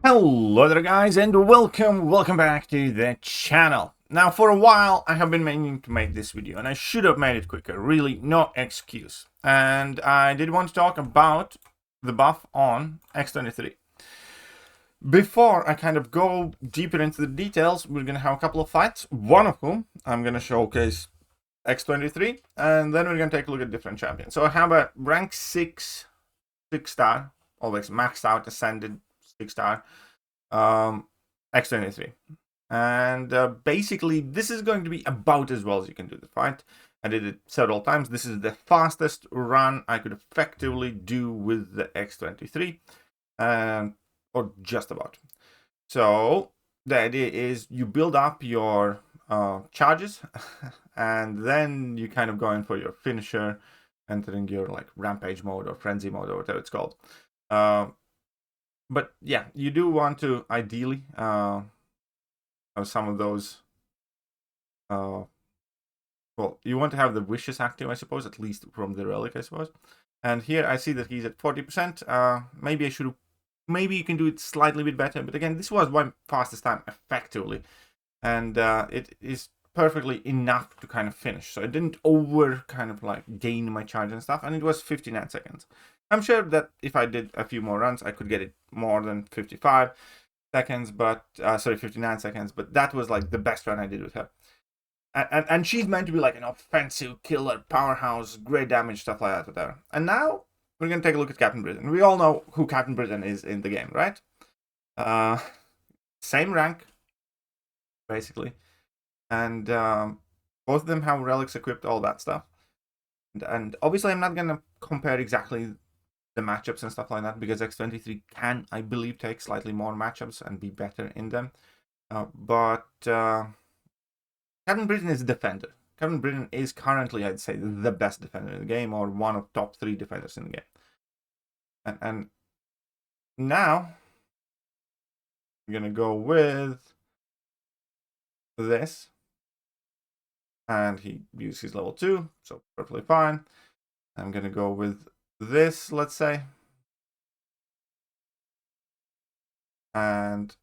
Hello there guys, and welcome back to the channel. Now for a while I have been meaning to make this video, and I should have made it quicker, really no excuse. And I did want to talk about the buff on X-23. Before I kind of go deeper into the details, we're gonna have a couple of fights, one of whom I'm gonna showcase X-23, and then we're gonna take a look at different champions. So I have a rank 6 star, always maxed out, ascended 6-star X-23, and basically this is going to be about as well as you can do the fight. I did it several times. This is the fastest run I could effectively do with the X-23, or just about. So the idea is you build up your charges and then you kind of go in for your finisher, entering your like rampage mode or frenzy mode or whatever it's called. But yeah, you do want to ideally have some of those. Well, you want to have the wishes active, I suppose, at least from the relic, I suppose. And here I see that he's at 40%. Maybe you can do it slightly bit better. But again, this was my fastest time effectively, and it is perfectly enough to kind of finish. So I didn't over kind of like gain my charge and stuff, and it was 59 seconds. I'm sure that if I did a few more runs, I could get it more than 55 seconds, but sorry, 59 seconds. But that was like the best run I did with her. And she's meant to be like an offensive killer, powerhouse, great damage, stuff like that with her. And now we're going to take a look at Captain Britain. We all know who Captain Britain is in the game, right? Same rank, basically. And both of them have relics equipped, all that stuff. And obviously I'm not going to compare exactly the matchups and stuff like that, because X-23 can, I believe, take slightly more matchups and be better in them. But Captain Britain is a defender. Captain Britain is currently, I'd say, the best defender in the game, or one of top 3 defenders in the game. And now I'm gonna go with this, and he used his level 2, so perfectly fine. I'm gonna go with this, let's say, and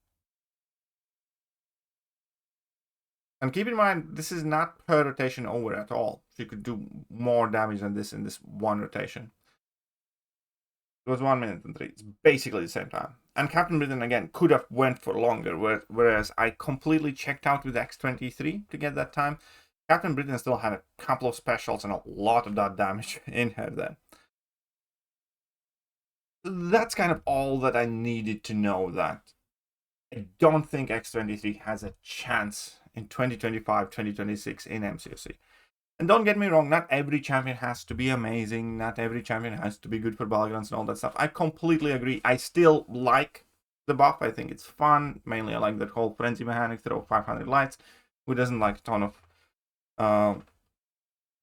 keep in mind, this is not per rotation over at all. She could do more damage than this in this one rotation. It was 1 minute and 3. It's basically the same time. And Captain Britain again could have went for longer, whereas I completely checked out with X-23 to get that time. Captain Britain still had a couple of specials and a lot of that damage in her then. That's kind of all that I needed to know. That I don't think X-23 has a chance in 2025, 2026 in MCOC. And don't get me wrong, not every champion has to be amazing, not every champion has to be good for battlegrounds and all that stuff. I completely agree. I still like the buff. I think it's fun. Mainly I like that whole frenzy mechanic, throw 500 lights. Who doesn't like a ton of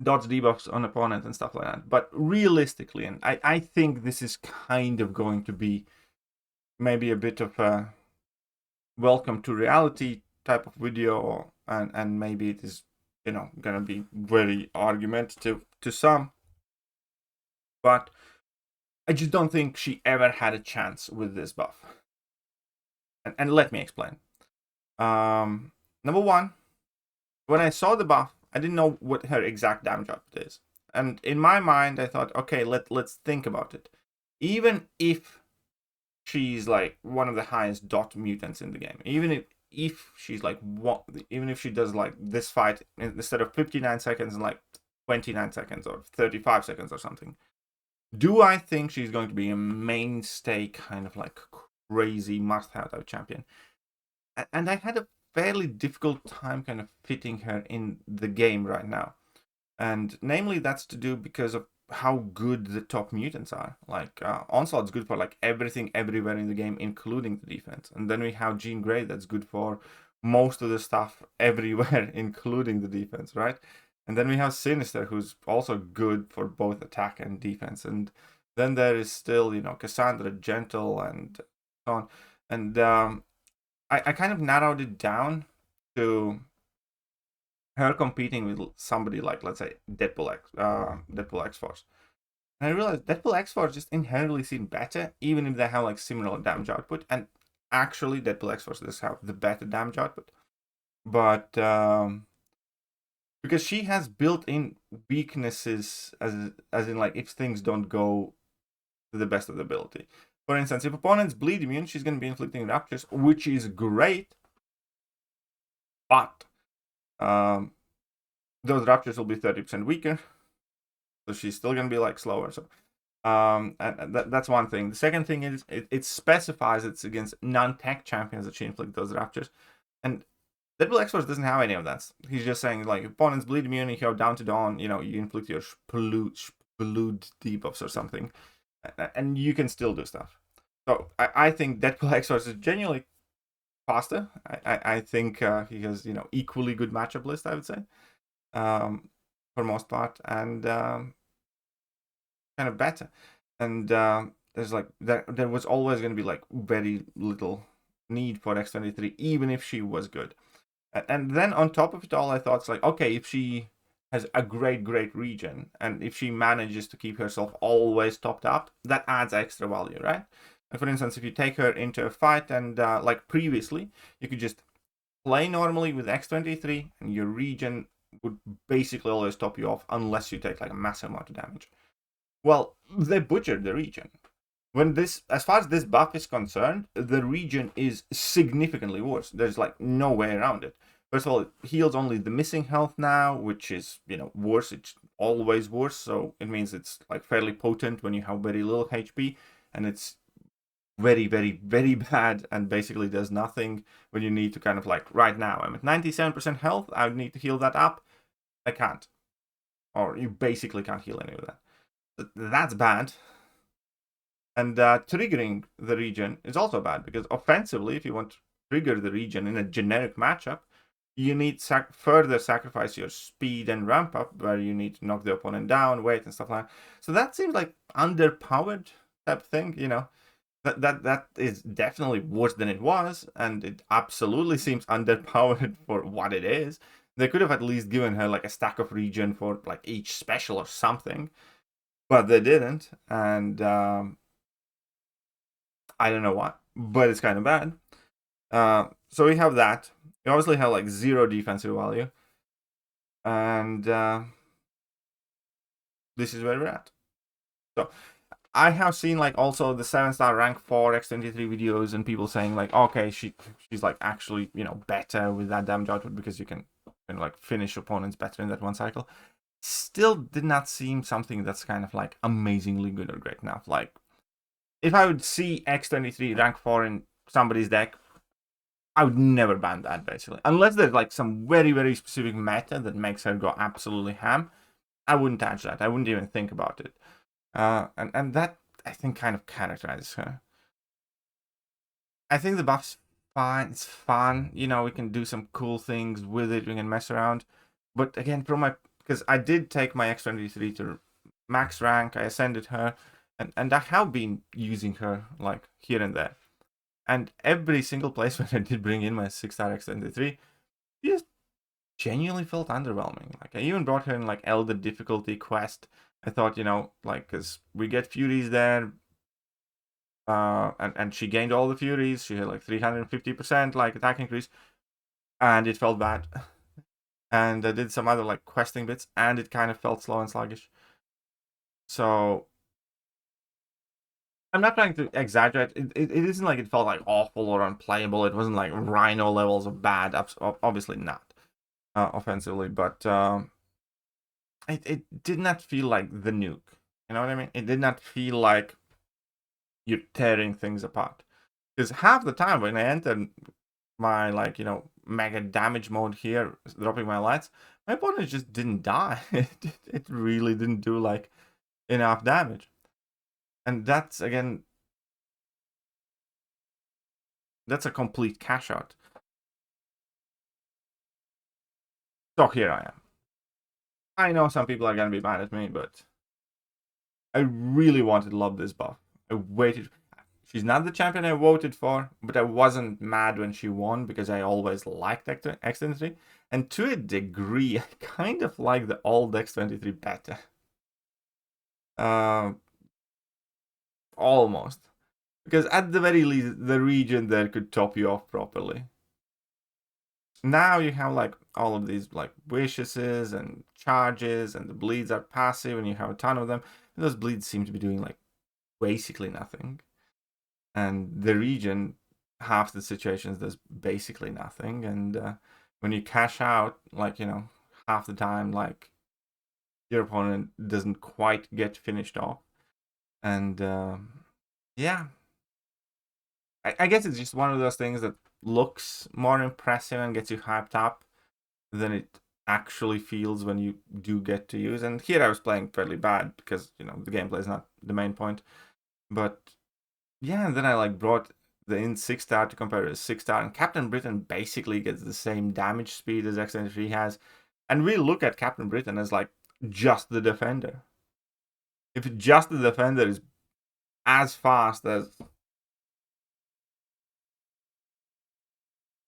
dodge debuffs on opponent and stuff like that? But realistically, and I think this is kind of going to be maybe a bit of a welcome to reality type of video, and maybe it is, you know, gonna be very argumentative to some, but I just don't think she ever had a chance with this buff. And let me explain. Number one, when I saw the buff, I didn't know what her exact damage output is, and in my mind I thought, okay, let's think about it. Even if she's like one of the highest dot mutants in the game, even if she's like what, even if she does like this fight instead of 59 seconds in like 29 seconds or 35 seconds or something, do I think she's going to be a mainstay kind of like crazy must-have type champion? And I had a fairly difficult time kind of fitting her in the game right now, and namely that's to do because of how good the top mutants are. Like Onslaught's good for like everything everywhere in the game, including the defense. And then we have Jean Grey that's good for most of the stuff everywhere, including the defense, right? And then we have Sinister, who's also good for both attack and defense. And then there is still, you know, Cassandra, Gentle, and so on. And I kind of narrowed it down to her competing with somebody like, let's say, Deadpool X-Force. And I realized Deadpool X-Force just inherently seem better, even if they have like similar damage output. And Actually, Deadpool X-Force does have the better damage output. But because she has built-in weaknesses, as in like if things don't go to the best of the ability. For instance, if opponents bleed immune, she's going to be inflicting raptures, which is great. But those raptures will be 30% weaker, so she's still going to be like slower. So and that's one thing. The second thing is it specifies it's against non-tech champions that she inflicts those raptures, and Deadpool X-Force doesn't have any of that. He's just saying like opponents bleed immune, if you have down to dawn, you inflict your splood debuffs or something, and you can still do stuff. So I think Deadpool X-Force is genuinely faster. I think he has equally good matchup list, I would say, for most part, and kind of better. And there's like there was always going to be like very little need for X-23, even if she was good. And then on top of it all, I thought it's like, okay, if she has a great regen, and if she manages to keep herself always topped up, that adds extra value, right? And for instance, if you take her into a fight and like previously, you could just play normally with X-23 and your regen would basically always top you off unless you take like a massive amount of damage. Well, they butchered the regen. As far as this buff is concerned, the regen is significantly worse. There's like no way around it. First of all, it heals only the missing health now, which is, worse. It's always worse. So it means it's like fairly potent when you have very little HP, and it's very, very, very bad and basically does nothing when you need to kind of like, right now, I'm at 97% health. I would need to heal that up. I can't. Or you basically can't heal any of that. That's bad. And triggering the regen is also bad, because offensively, if you want to trigger the regen in a generic matchup, you need further sacrifice your speed and ramp up, where you need to knock the opponent down, wait, and stuff like that. So that seems like underpowered type thing, That is definitely worse than it was, and it absolutely seems underpowered for what it is. They could have at least given her like a stack of regen for like each special or something, but they didn't, and I don't know why, but it's kind of bad. So we have that. We obviously have like 0 defensive value, and this is where we're at. So I have seen like also the 7-star rank 4 X-23 videos, and people saying like, okay, she's like actually better with that damage output because you can like finish opponents better in that one cycle. Still did not seem something that's kind of like amazingly good or great enough. Like, if I would see X-23 rank 4 in somebody's deck, I would never ban that, basically. Unless there's like some very, very specific meta that makes her go absolutely ham, I wouldn't touch that. I wouldn't even think about it. And that, I think, kind of characterizes her. I think the buff's fine. It's fun. We can do some cool things with it. We can mess around. But again, because I did take my X-23 to max rank, I ascended her, and I have been using her like here and there. And every single place when I did bring in my 6-star X-23, she just genuinely felt underwhelming. Like, I even brought her in like Elder difficulty quest. I thought, like, because we get Furies there, and she gained all the Furies. She had like 350% like attack increase, and it felt bad. And I did some other like questing bits, and it kind of felt slow and sluggish. So I'm not trying to exaggerate. It isn't like it felt like awful or unplayable. It wasn't like Rhino levels of bad. Obviously not offensively, but it did not feel like the nuke. You know what I mean? It did not feel like you're tearing things apart. Because half the time when I entered my like mega damage mode here, dropping my lights, my opponent just didn't die. It really didn't do like enough damage. And that's, again, that's a complete cash out. So here I am. I know some people are going to be mad at me, but I really wanted to love this buff. I waited. She's not the champion I voted for, but I wasn't mad when she won because I always liked X-23. And to a degree, I kind of like the old X-23 better. Almost. Because at the very least, the region there could top you off properly. Now you have like all of these like wishes and charges, and the bleeds are passive, and you have a ton of them. And those bleeds seem to be doing like basically nothing. And the region, half the situations, there's basically nothing. And when you cash out, like, you know, half the time, like, your opponent doesn't quite get finished off. And yeah, I guess it's just one of those things that looks more impressive and gets you hyped up than it actually feels when you do get to use. And here I was playing fairly bad because, you know, the gameplay is not the main point. But yeah, and then I like brought the in 6-star to compare to 6-star, and Captain Britain basically gets the same damage speed as X-23 has. And we look at Captain Britain as like just the defender. If just the defender is as fast as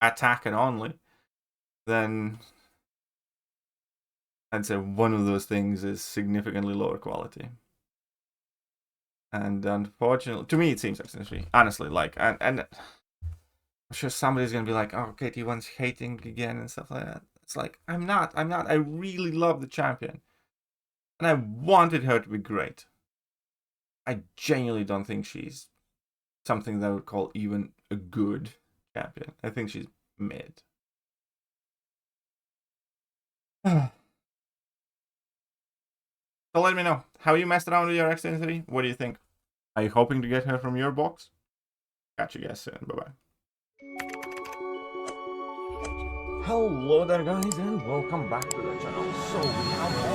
attacker only, then I'd say one of those things is significantly lower quality. And unfortunately, to me, it seems X-23, honestly, like, and I'm sure somebody's gonna be like, oh, KT1's hating again and stuff like that. It's like, I'm not. I really love the champion, and I wanted her to be great. I genuinely don't think she's something that I would call even a good champion. I think she's mid. So let me know, how you messed around with your X-23? What do you think? Are you hoping to get her from your box? Catch you guys soon. Bye-bye. Hello there, guys, and welcome back to the channel. So we have